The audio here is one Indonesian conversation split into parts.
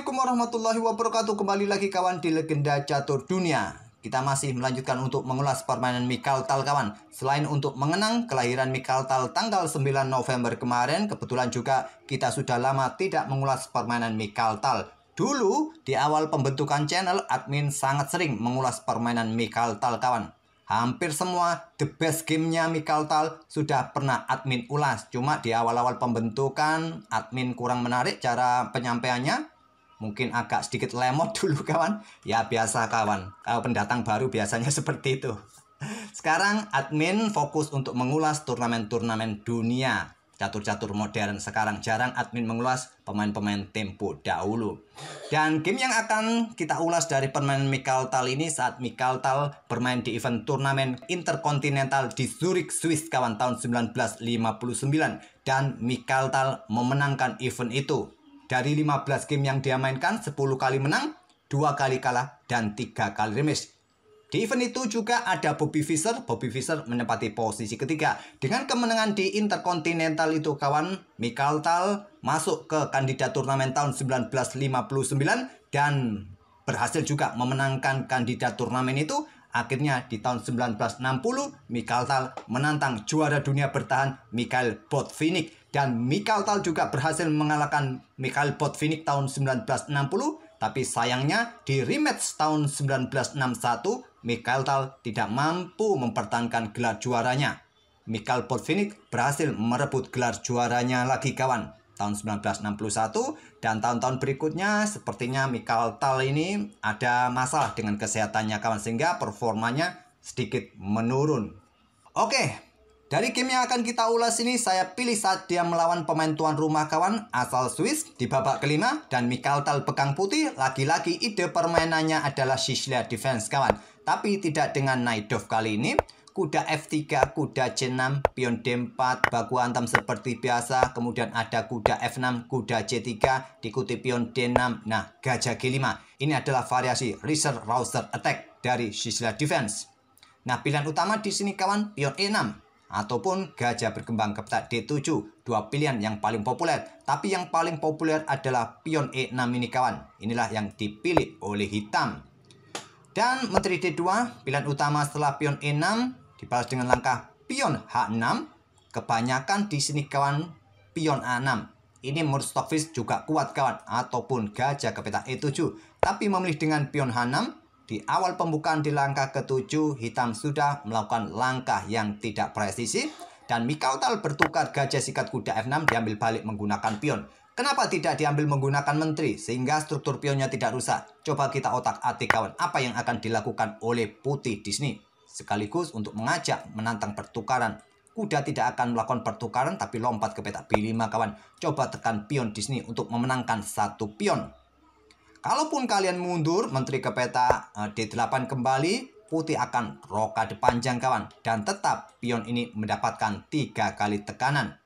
Assalamualaikum warahmatullahi wabarakatuh. Kembali lagi kawan di Legenda Catur Dunia. Kita masih melanjutkan untuk mengulas permainan Mikhaltal kawan. Selain untuk mengenang kelahiran Mikhaltal tanggal 9 November kemarin, kebetulan juga kita sudah lama tidak mengulas permainan Mikhaltal. Dulu di awal pembentukan channel, admin sangat sering mengulas permainan Mikhaltal kawan. Hampir semua the best gamenya Mikhaltal sudah pernah admin ulas. Cuma di awal-awal pembentukan admin kurang menarik cara penyampaiannya. Mungkin agak sedikit lemot dulu kawan. Ya biasa kawan. Kalau pendatang baru biasanya seperti itu. Sekarang admin fokus untuk mengulas turnamen-turnamen dunia. Catur-catur modern sekarang jarang admin mengulas pemain-pemain tempo dahulu. Dan game yang akan kita ulas dari permainan Mikhaltal ini saat Mikhaltal bermain di event turnamen Intercontinental di Zurich, Swiss kawan tahun 1959. Dan Mikhaltal memenangkan event itu. Dari 15 game yang dia mainkan, 10 kali menang, 2 kali kalah, dan 3 kali remis. Di event itu juga ada Bobby Fischer. Bobby Fischer menempati posisi ketiga. Dengan kemenangan di Intercontinental itu kawan, Mikhaltal masuk ke kandidat turnamen tahun 1959 dan berhasil juga memenangkan kandidat turnamen itu. Akhirnya di tahun 1960 Mikhaltal menantang juara dunia bertahan Mikhail Botvinnik. Dan Mikhaltal juga berhasil mengalahkan Mikhail Botvinnik tahun 1960. Tapi sayangnya di rematch tahun 1961 Mikhaltal tidak mampu mempertahankan gelar juaranya. Mikhail Botvinnik berhasil merebut gelar juaranya lagi kawan tahun 1961 dan tahun-tahun berikutnya sepertinya Mikhaltal ini ada masalah dengan kesehatannya kawan sehingga performanya sedikit menurun. Oke. Dari game yang akan kita ulas ini, saya pilih saat dia melawan pemain tuan rumah kawan asal Swiss di babak kelima. Dan Mikhaltal pegang putih, lagi-lagi ide permainannya adalah Sicilian Defense kawan. Tapi tidak dengan Najdorf kali ini. Kuda F3, kuda C6, pion D4, baku hantam seperti biasa. Kemudian ada kuda F6, kuda C3, diikuti pion D6. Nah, gajah G5. Ini adalah variasi Risser Rouser Attack dari Sicilian Defense. Nah, pilihan utama di sini kawan, pion E6. Ataupun gajah berkembang ke petak D7. Dua pilihan yang paling populer. Tapi yang paling populer adalah pion E6 ini kawan. Inilah yang dipilih oleh hitam. Dan menteri D2, pilihan utama setelah pion E6 dibalas dengan langkah pion H6. Kebanyakan di sini kawan pion A6. Ini menurut Stockfish juga kuat kawan. Ataupun gajah ke petak E7. Tapi memilih dengan pion H6. Di awal pembukaan di langkah ke-7, hitam sudah melakukan langkah yang tidak presisi. Dan Mikhaltal bertukar gajah sikat kuda F6 diambil balik menggunakan pion. Kenapa tidak diambil menggunakan menteri? Sehingga struktur pionnya tidak rusak. Coba kita otak-atik kawan. Apa yang akan dilakukan oleh putih di sini? Sekaligus untuk mengajak menantang pertukaran. Kuda tidak akan melakukan pertukaran tapi lompat ke petak B5 kawan. Coba tekan pion di sini untuk memenangkan satu pion. Kalaupun kalian mundur, menteri ke peta D8 kembali, putih akan rokade panjang kawan. Dan tetap pion ini mendapatkan 3 kali tekanan.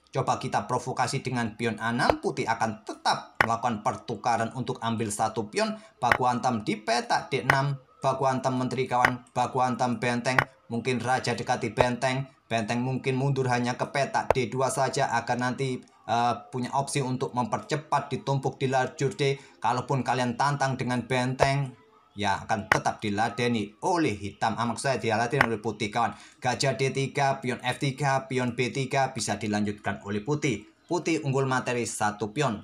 Coba kita provokasi dengan pion A6, putih akan tetap melakukan pertukaran untuk ambil satu pion. Baku hantam di peta D6, baku hantam menteri kawan, baku hantam benteng. Mungkin raja dekati benteng, benteng mungkin mundur hanya ke peta D2 saja agar nanti punya opsi untuk mempercepat ditumpuk di lajur D. Kalaupun kalian tantang dengan benteng, ya akan tetap diladeni oleh hitam. Maksud saya diladeni oleh putih kawan. Gajah D3, pion F3, pion B3 bisa dilanjutkan oleh putih. Putih unggul materi satu pion.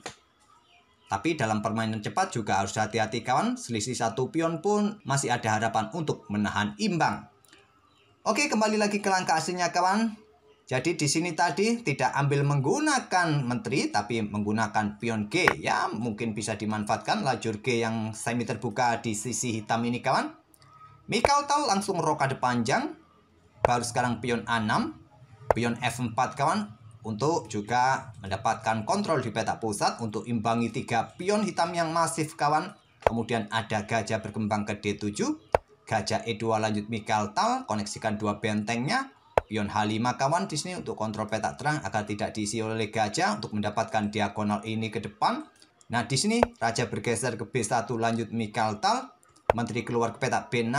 Tapi dalam permainan cepat juga harus hati-hati kawan. Selisih satu pion pun masih ada harapan untuk menahan imbang. Oke, kembali lagi ke langkah aslinya kawan. Jadi di sini tadi tidak ambil menggunakan menteri tapi menggunakan pion G. Ya mungkin bisa dimanfaatkan lajur G yang semi terbuka di sisi hitam ini kawan. Mikhaltal langsung rokade panjang. Baru sekarang pion A6. Pion F4 kawan. Untuk juga mendapatkan kontrol di petak pusat. Untuk imbangi 3 pion hitam yang masif kawan. Kemudian ada gajah berkembang ke D7. Gajah E2 lanjut Mikhaltal. Koneksikan 2 bentengnya. Pion H5 kawan di sini untuk kontrol petak terang agar tidak diisi oleh gajah untuk mendapatkan diagonal ini ke depan. Nah, di sini raja bergeser ke B1 lanjut Mikhaltal. Menteri keluar ke petak B6,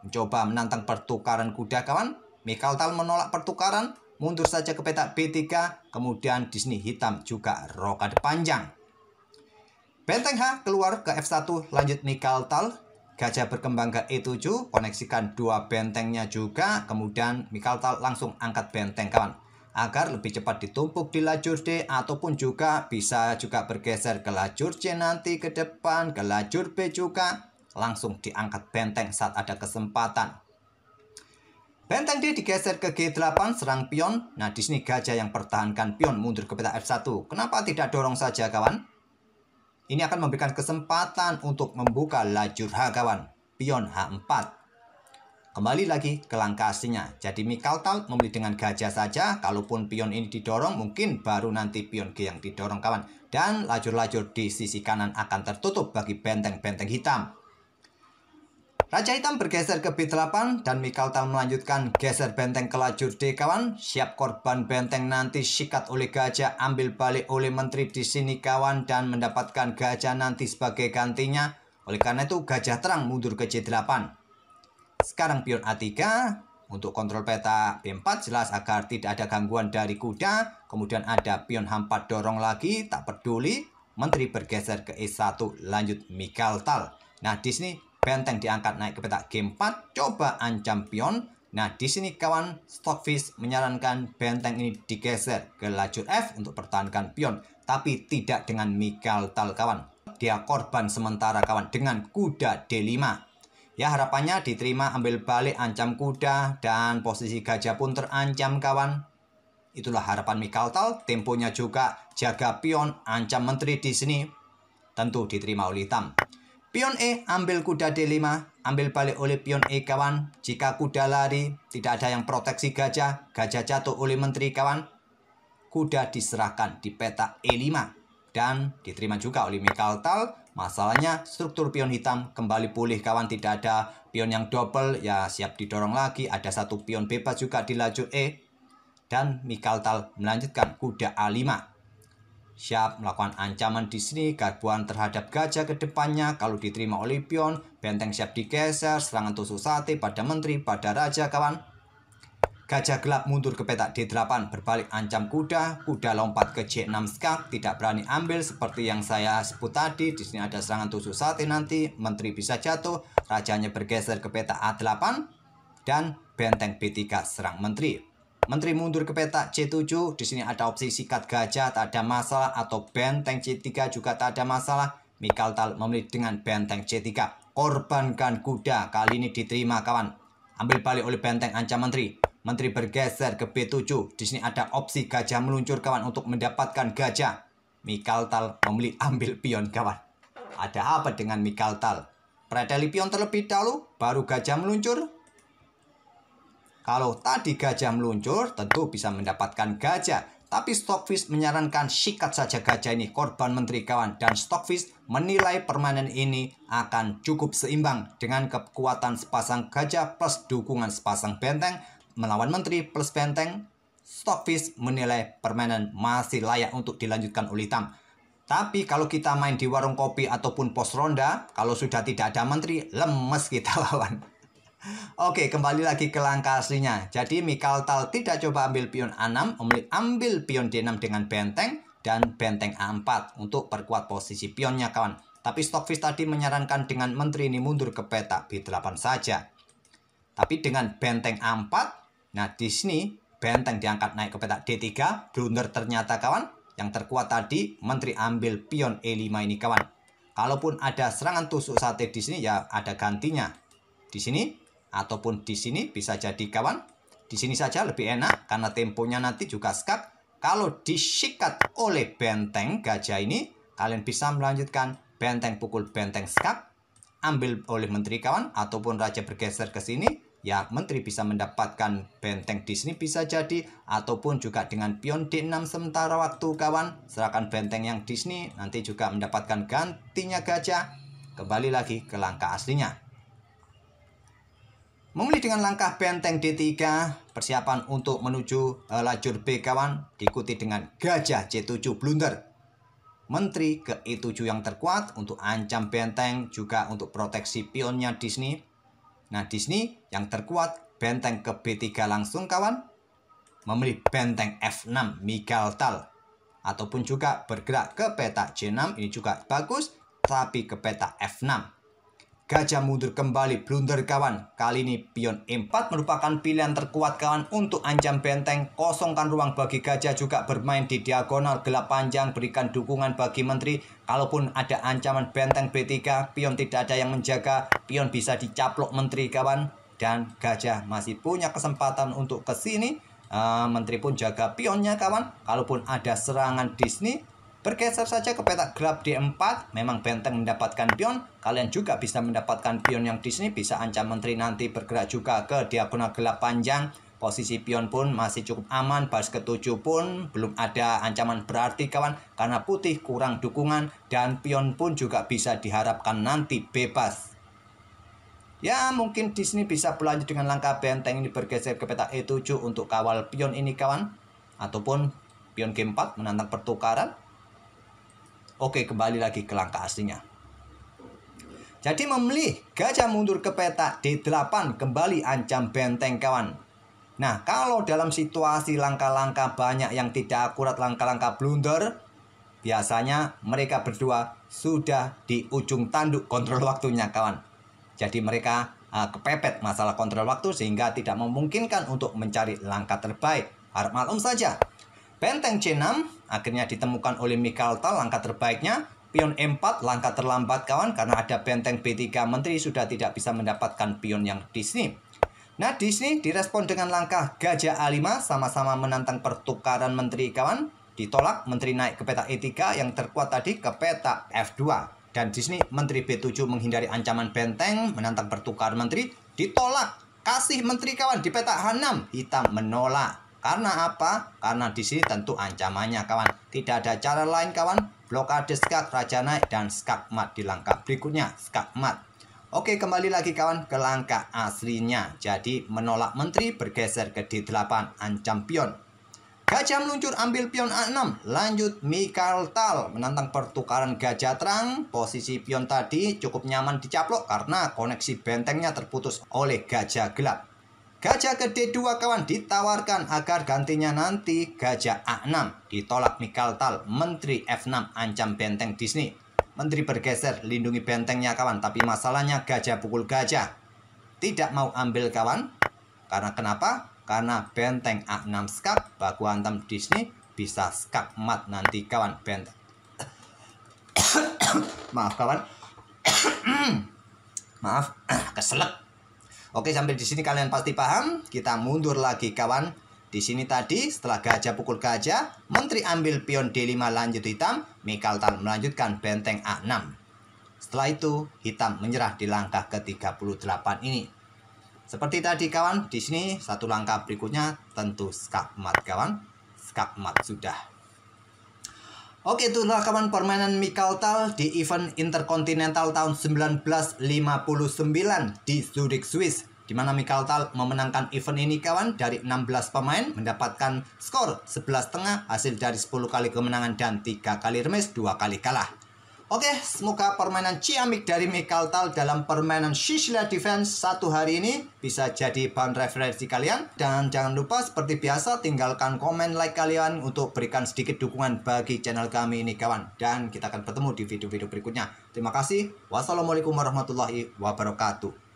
mencoba menantang pertukaran kuda kawan. Mikhaltal menolak pertukaran, mundur saja ke petak B3. Kemudian di sini hitam juga rokade panjang. Benteng H keluar ke F1, lanjut Mikaltal. Gajah berkembang ke E7, koneksikan dua bentengnya juga, kemudian Mikaltal langsung angkat benteng kawan. Agar lebih cepat ditumpuk di lajur D, ataupun juga bisa juga bergeser ke lajur C nanti ke depan, ke lajur B juga. Langsung diangkat benteng saat ada kesempatan. Benteng D digeser ke G8, serang pion. Nah, di sini gajah yang pertahankan pion mundur ke peta F1. Kenapa tidak dorong saja kawan? Ini akan memberikan kesempatan untuk membuka lajur H kawan. Pion H4. Kembali lagi ke langkah aslinya. Jadi Mikaltal memilih dengan gajah saja. Kalaupun pion ini didorong, mungkin baru nanti pion G yang didorong kawan. Dan lajur-lajur di sisi kanan akan tertutup bagi benteng-benteng hitam. Raja hitam bergeser ke B8 dan Mikaltal melanjutkan geser benteng ke lajur D kawan. Siap korban benteng nanti sikat oleh gajah, ambil balik oleh menteri di sini kawan, dan mendapatkan gajah nanti sebagai gantinya. Oleh karena itu gajah terang mundur ke C8. Sekarang pion A3 untuk kontrol peta B4 jelas agar tidak ada gangguan dari kuda. Kemudian ada pion H4 dorong lagi, tak peduli. Menteri bergeser ke E1, lanjut Mikaltal. Nah, di sini benteng diangkat naik ke peta G4, coba ancam pion. Nah, di sini kawan, Stockfish menyarankan benteng ini digeser ke lajur F untuk pertahankan pion, tapi tidak dengan Mikaltal kawan. Dia korban sementara kawan dengan kuda D5. Ya, harapannya diterima, ambil balik, ancam kuda, dan posisi gajah pun terancam kawan. Itulah harapan Mikaltal. Temponya juga jaga pion, ancam menteri di sini. Tentu diterima oleh hitam. Pion E ambil kuda D5, ambil balik oleh pion E kawan. Jika kuda lari, tidak ada yang proteksi gajah. Gajah jatuh oleh menteri kawan. Kuda diserahkan di peta E5 dan diterima juga oleh Mikaltal. Masalahnya struktur pion hitam kembali pulih kawan, tidak ada pion yang double, ya siap didorong lagi. Ada satu pion bebas juga di lajur E. Dan Mikaltal melanjutkan kuda A5. Siap melakukan ancaman di sini, garbuan terhadap gajah ke depannya. Kalau diterima oleh pion, benteng siap digeser, serangan tusuk sate pada menteri, pada raja kawan. Gajah gelap mundur ke peta D8, berbalik ancam kuda. Kuda lompat ke C6 skak, tidak berani ambil seperti yang saya sebut tadi. Di sini ada serangan tusuk sate nanti, menteri bisa jatuh, rajanya bergeser ke peta A8 dan benteng B3 serang menteri. Menteri mundur ke peta C7, di sini ada opsi sikat gajah, tak ada masalah, atau benteng C3 juga tak ada masalah. Mikaltal memilih dengan benteng C3. Korbankan kuda, kali ini diterima kawan. Ambil balik oleh benteng ancam menteri. Menteri bergeser ke B7. Di sini ada opsi gajah meluncur kawan untuk mendapatkan gajah. Mikaltal memilih ambil pion kawan. Ada apa dengan Mikaltal? Preteli pion terlebih dahulu, baru gajah meluncur. Kalau tadi gajah meluncur, tentu bisa mendapatkan gajah. Tapi Stockfish menyarankan sikat saja gajah ini, korban menteri kawan. Dan Stockfish menilai permainan ini akan cukup seimbang dengan kekuatan sepasang gajah plus dukungan sepasang benteng melawan menteri plus benteng. Stockfish menilai permainan masih layak untuk dilanjutkan oleh hitam. Tapi kalau kita main di warung kopi ataupun pos ronda, kalau sudah tidak ada menteri, lemes kita lawan. Oke, kembali lagi ke langkah aslinya. Jadi Mikaltal tidak coba ambil pion A6, ambil pion D6 dengan benteng dan benteng A4 untuk perkuat posisi pionnya kawan. Tapi Stockfish tadi menyarankan dengan menteri ini mundur ke peta B8 saja. Tapi dengan benteng A4, nah di sini benteng diangkat naik ke peta D3, blunder ternyata kawan. Yang terkuat tadi menteri ambil pion E5 ini kawan. Kalaupun ada serangan tusuk sate di sini, ya ada gantinya. Di sini ataupun di sini bisa jadi kawan. Di sini saja lebih enak karena temponya nanti juga skak. Kalau disikat oleh benteng gajah ini, kalian bisa melanjutkan benteng pukul benteng skak, ambil oleh menteri kawan, ataupun raja bergeser ke sini, ya menteri bisa mendapatkan benteng di sini bisa jadi, ataupun juga dengan pion D6 sementara waktu kawan, serahkan benteng yang di sini, nanti juga mendapatkan gantinya gajah. Kembali lagi ke langkah aslinya. Memilih dengan langkah benteng D3, persiapan untuk menuju lajur B kawan, diikuti dengan gajah C7 blunder. Menteri ke E7 yang terkuat untuk ancam benteng, juga untuk proteksi pionnya di sini. Nah, di sini yang terkuat benteng ke B3 langsung kawan. Memilih benteng F6 Mikaltal. ataupun juga bergerak ke petak C6, ini juga bagus, tapi ke petak F6. Gajah mundur kembali, blunder kawan. Kali ini pion E4 merupakan pilihan terkuat kawan untuk ancam benteng. Kosongkan ruang bagi gajah, juga bermain di diagonal gelap panjang, berikan dukungan bagi menteri. Kalaupun ada ancaman benteng B3, pion tidak ada yang menjaga, pion bisa dicaplok menteri kawan. Dan gajah masih punya kesempatan untuk ke sini. Menteri pun jaga pionnya kawan. Kalaupun ada serangan Disney, bergeser saja ke petak gelap D4. Memang benteng mendapatkan pion. Kalian juga bisa mendapatkan pion yang di sini. Bisa ancam menteri nanti bergerak juga ke diagonal gelap panjang. Posisi pion pun masih cukup aman. Baris ke-7 pun belum ada ancaman berarti kawan. Karena putih kurang dukungan. Dan pion pun juga bisa diharapkan nanti bebas. Ya, mungkin di sini bisa berlanjut dengan langkah benteng ini bergeser ke petak E7 untuk kawal pion ini kawan. Ataupun pion G4 menantang pertukaran. Oke, kembali lagi ke langkah aslinya. Jadi memilih gajah mundur ke petak D8, kembali ancam benteng kawan. Nah, kalau dalam situasi langkah-langkah banyak yang tidak akurat, langkah-langkah blunder, biasanya mereka berdua sudah di ujung tanduk kontrol waktunya kawan. Jadi mereka kepepet masalah kontrol waktu sehingga tidak memungkinkan untuk mencari langkah terbaik. Harap maklum saja. Benteng C6 akhirnya ditemukan oleh Mikhail Tal. Langkah terbaiknya pion E4, langkah terlambat kawan, karena ada benteng B3. Menteri sudah tidak bisa mendapatkan pion yang di sini. Nah, di sini direspon dengan langkah gajah A5, sama-sama menantang pertukaran menteri kawan. Ditolak, menteri naik ke petak E3, yang terkuat tadi ke petak F2. Dan di sini menteri B7 menghindari ancaman benteng, menantang pertukaran menteri. Ditolak, kasih menteri kawan di petak H6. Hitam menolak. Karena apa? Karena di sini tentu ancamannya kawan. Tidak ada cara lain kawan. Blokade skak, raja naik, dan skak mat di langkah berikutnya. Skak mat. Oke, kembali lagi kawan ke langkah aslinya. Jadi menolak menteri, bergeser ke D8, ancam pion. Gajah meluncur, ambil pion A6. Lanjut Mikhail Tal menantang pertukaran gajah terang. Posisi pion tadi cukup nyaman dicaplok karena koneksi bentengnya terputus oleh gajah gelap. Gajah ke D2 kawan, ditawarkan agar gantinya nanti gajah A6. Ditolak Mikhail Tal, menteri F6 ancam benteng Disney. Menteri bergeser, lindungi bentengnya kawan. Tapi masalahnya gajah pukul gajah. Tidak mau ambil kawan. Karena kenapa? Karena benteng A6 skak, baku hantam Disney, bisa skak mat nanti kawan benteng. Maaf kawan. Maaf, keselak. Oke, sampai di sini kalian pasti paham. Kita mundur lagi kawan. Di sini tadi setelah gajah pukul gajah, menteri ambil pion D5 lanjut hitam, Mikhail Tal melanjutkan benteng A6. Setelah itu hitam menyerah di langkah ke-38 ini. Seperti tadi kawan, di sini satu langkah berikutnya tentu skak mat kawan. Skak mat sudah. Oke, itulah kawan permainan Mikhail Tal di event Intercontinental tahun 1959 di Zurich, Swiss, di mana Mikhail Tal memenangkan event ini kawan. Dari 16 pemain mendapatkan skor 11,5, hasil dari 10 kali kemenangan dan 3 kali remis, 2 kali kalah. Oke, semoga permainan ciamik dari Mikhail Tal dalam permainan Sicilia Defense satu hari ini bisa jadi bahan referensi kalian. Dan jangan lupa seperti biasa tinggalkan komen, like kalian untuk berikan sedikit dukungan bagi channel kami ini kawan. Dan kita akan bertemu di video-video berikutnya. Terima kasih. Wassalamualaikum warahmatullahi wabarakatuh.